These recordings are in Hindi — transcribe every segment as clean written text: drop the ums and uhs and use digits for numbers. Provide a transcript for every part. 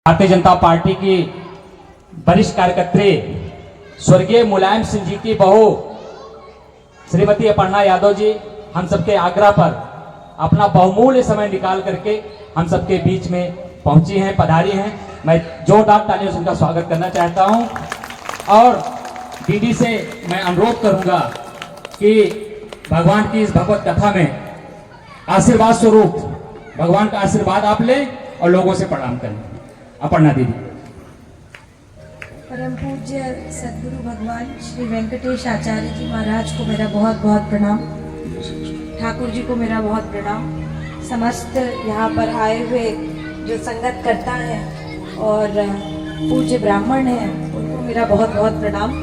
भारतीय जनता पार्टी की वरिष्ठ कार्यकर्त्री स्वर्गीय मुलायम सिंह जी की बहू श्रीमती अपर्णा यादव जी हम सबके आग्रह पर अपना बहुमूल्य समय निकाल करके हम सबके बीच में पहुंची हैं, पधारी हैं। मैं जोरदार तालियों से उनका स्वागत करना चाहता हूं और दीदी से मैं अनुरोध करूंगा कि भगवान की इस भगवत कथा में आशीर्वाद स्वरूप भगवान का आशीर्वाद आप लें और लोगों से प्रणाम करें। अपर्णा दीदी। परम पूज्य सदगुरु भगवान श्री वेंकटेश आचार्य जी महाराज को मेरा बहुत बहुत प्रणाम, ठाकुर जी को मेरा बहुत प्रणाम, समस्त यहाँ पर आए हुए जो संगत करता है और पूज्य ब्राह्मण हैं उनको मेरा बहुत बहुत प्रणाम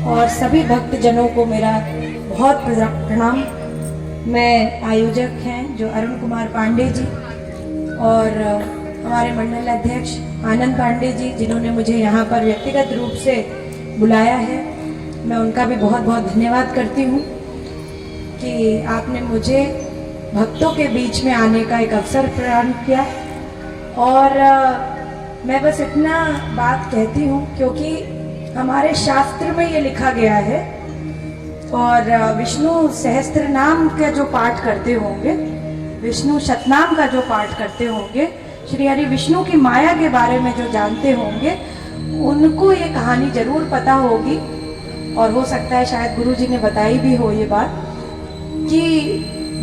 और सभी भक्तजनों को मेरा बहुत प्रणाम। मैं आयोजक हैं जो अरुण कुमार पांडे जी और हमारे मंडल अध्यक्ष आनंद पांडे जी जिन्होंने मुझे यहाँ पर व्यक्तिगत रूप से बुलाया है, मैं उनका भी बहुत बहुत धन्यवाद करती हूँ कि आपने मुझे भक्तों के बीच में आने का एक अवसर प्रदान किया। और मैं बस इतना बात कहती हूँ क्योंकि हमारे शास्त्र में ये लिखा गया है और विष्णु सहस्त्र नाम का जो पाठ करते होंगे, विष्णु शतनाम का जो पाठ करते होंगे, श्री हरि विष्णु की माया के बारे में जो जानते होंगे उनको ये कहानी जरूर पता होगी और हो सकता है शायद गुरु जी ने बताई भी हो ये बात कि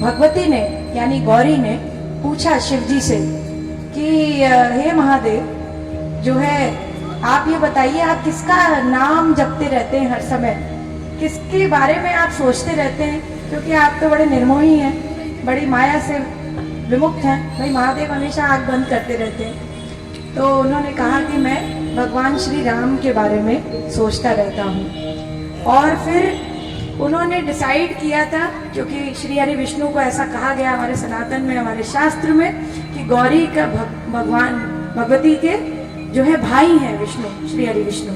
भगवती ने यानी गौरी ने पूछा शिव जी से कि हे महादेव जो है आप ये बताइए आप किसका नाम जपते रहते हैं हर समय, किसके बारे में आप सोचते रहते हैं, क्योंकि आप तो बड़े निर्मोही हैं, बड़ी माया से विमुक्त हैं। भाई महादेव हमेशा आँख बंद करते रहते हैं। तो उन्होंने कहा कि मैं भगवान श्री राम के बारे में सोचता रहता हूँ और फिर उन्होंने डिसाइड किया था क्योंकि श्री हरि विष्णु को ऐसा कहा गया हमारे सनातन में, हमारे शास्त्र में कि गौरी का भगवान भगवती के जो है भाई हैं विष्णु, श्री हरि विष्णु,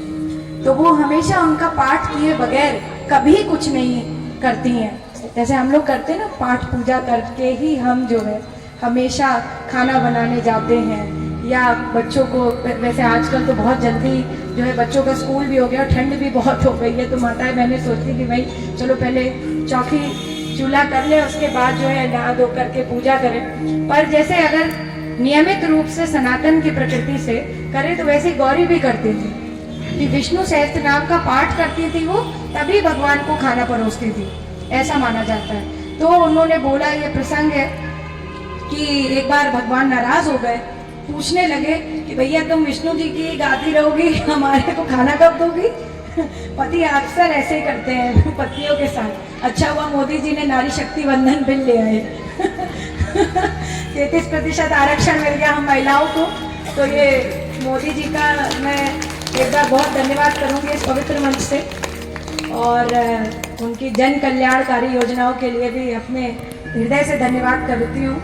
तो वो हमेशा उनका पाठ किए बगैर कभी कुछ नहीं करती हैं। जैसे हम लोग करते हैं ना, पाठ पूजा करके ही हम जो है हमेशा खाना बनाने जाते हैं या बच्चों को, वैसे आजकल तो बहुत जल्दी जो है बच्चों का स्कूल भी हो गया और ठंड भी बहुत हो गई है, तो माताएं बहनें सोचती कि भाई चलो पहले चौकी चूल्हा कर ले उसके बाद जो है नहा धो करके पूजा करें। पर जैसे अगर नियमित रूप से सनातन की प्रकृति से करें तो वैसे गौरी भी करती थी कि विष्णु सहस्त्र नाम का पाठ करती थी वो, तभी भगवान को खाना परोसती थी, ऐसा माना जाता है। तो उन्होंने बोला ये प्रसंग है कि एक बार भगवान नाराज हो गए, पूछने लगे कि भैया तुम विष्णु जी की गाती रहोगी, हमारे को खाना कब दोगी? पति अक्सर ऐसे ही करते हैं पत्नियों के साथ। अच्छा हुआ मोदी जी ने नारी शक्ति वंदन बिल ले आए 33% आरक्षण मिल गया हम महिलाओं को। तो ये मोदी जी का मैं एक बार बहुत धन्यवाद करूँगी इस पवित्र मंच से और उनकी जन कल्याणकारी योजनाओं के लिए भी अपने हृदय से धन्यवाद करती हूँ।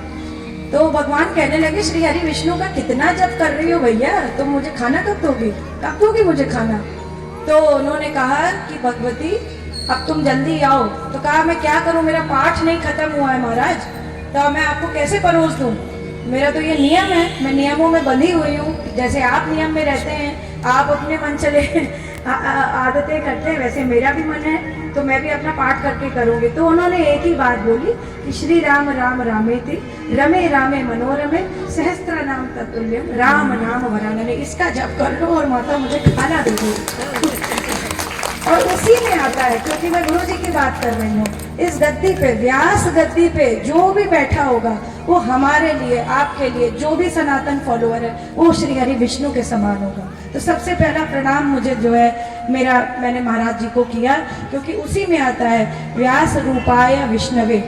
तो भगवान कहने लगे श्री हरि विष्णु का कितना जप कर रही हो भैया, तुम मुझे खाना कब दोगी, कब दोगी मुझे खाना? तो उन्होंने कहा कि भगवती अब तुम जल्दी आओ। तो कहा मैं क्या करूं, मेरा पाठ नहीं खत्म हुआ है महाराज, तो मैं आपको कैसे परोस दूं? मेरा तो ये नियम है, मैं नियमों में बंधी हुई हूँ। जैसे आप नियम में रहते हैं, आप अपने मन चले आदतें करते हैं, वैसे मेरा भी मन है तो मैं भी अपना पाठ करके करूँगी। तो उन्होंने एक ही बात बोली कि श्री राम राम रामेति रमे रामे मनोरमे सहस्त्र नाम तत्तुल्यम राम नाम वरानने। इसका जप कर लो और माता मुझे खाना दे दो। और उसी में आता है, क्योंकि मैं गुरु जी की बात कर रही हूँ, इस गद्दी पे, व्यास गद्दी पे जो भी बैठा होगा वो हमारे लिए, आपके लिए, जो भी सनातन फॉलोअर है वो श्री हरि विष्णु के समान होगा। तो सबसे पहला प्रणाम मुझे जो है मैंने महाराज जी को किया, क्योंकि उसी में आता है व्यास रूपाय विष्णवे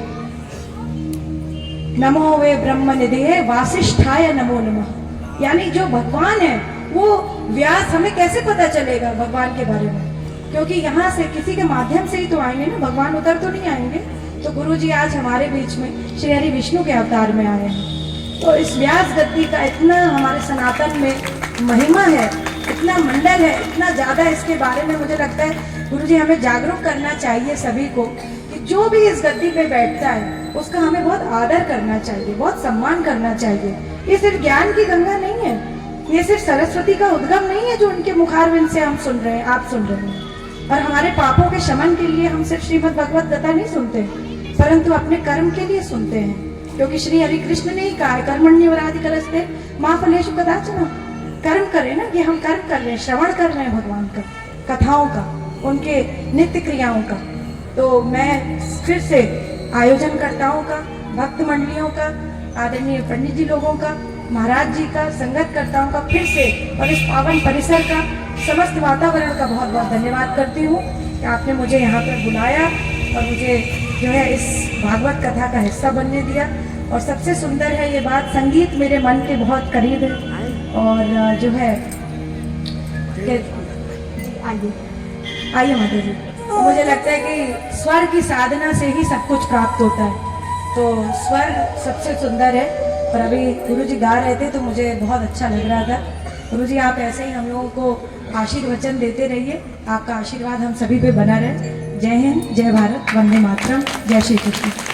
नमो वे ब्रह्म निधे वासिष्ठाय नमो नमः। यानी जो भगवान है वो व्यास, हमें कैसे पता चलेगा भगवान के बारे में? क्योंकि यहाँ से किसी के माध्यम से ही तो आएंगे ना, भगवान उधर तो नहीं आएंगे। तो गुरु जी आज हमारे बीच में श्री हरि विष्णु के अवतार में आए हैं। तो इस व्यास गद्दी का इतना हमारे सनातन में महिमा है, इतना मंडल है, इतना ज़्यादा इसके बारे में मुझे लगता है गुरु जी हमें जागरूक करना चाहिए सभी को कि जो भी इस गद्दी पे बैठता है उसका हमें बहुत आदर करना चाहिए, बहुत सम्मान करना चाहिए। ये सिर्फ ज्ञान की गंगा नहीं है, ये सिर्फ सरस्वती का उद्गम नहीं है जो उनके मुखारविंद से हम सुन रहे हैं, आप सुन रहे हैं। और हमारे पापों के शमन के लिए हम सिर्फ श्रीमद् भगवत गीता नहीं सुनते, परंतु अपने कर्म के लिए सुनते हैं, क्योंकि श्री हरि कृष्ण ने ही कहा है कर्मण्येवाधिकारस्ते मा फलेषु कदाचन। कर्म करें ना, ये हम कर्म कर रहे हैं, श्रवण कर रहे हैं भगवान का, कथाओं का, उनके नित्य क्रियाओं का। तो मैं फिर से आयोजन करताओं का, भक्त मंडलियों का, आदरणीय पंडित जी लोगों का, महाराज जी का, संगत करताओं का फिर से और इस पावन परिसर का, समस्त वातावरण का बहुत बहुत धन्यवाद करती हूँ कि आपने मुझे यहाँ पर बुलाया और मुझे जो है इस भागवत कथा का हिस्सा बनने दिया। और सबसे सुंदर है ये बात, संगीत मेरे मन के बहुत करीब है और जो है आइए आइए माता जी, तो मुझे लगता है कि स्वर की साधना से ही सब कुछ प्राप्त होता है, तो स्वर सबसे सुंदर है। और अभी गुरु जी गा रहे थे तो मुझे बहुत अच्छा लग रहा था। गुरु जी आप ऐसे ही हम लोगों को आशीर्वचन देते रहिए, आपका आशीर्वाद हम सभी पे बना रहे। जय हिंद, जय भारत, वंदे मातरम, जय श्री कृष्ण।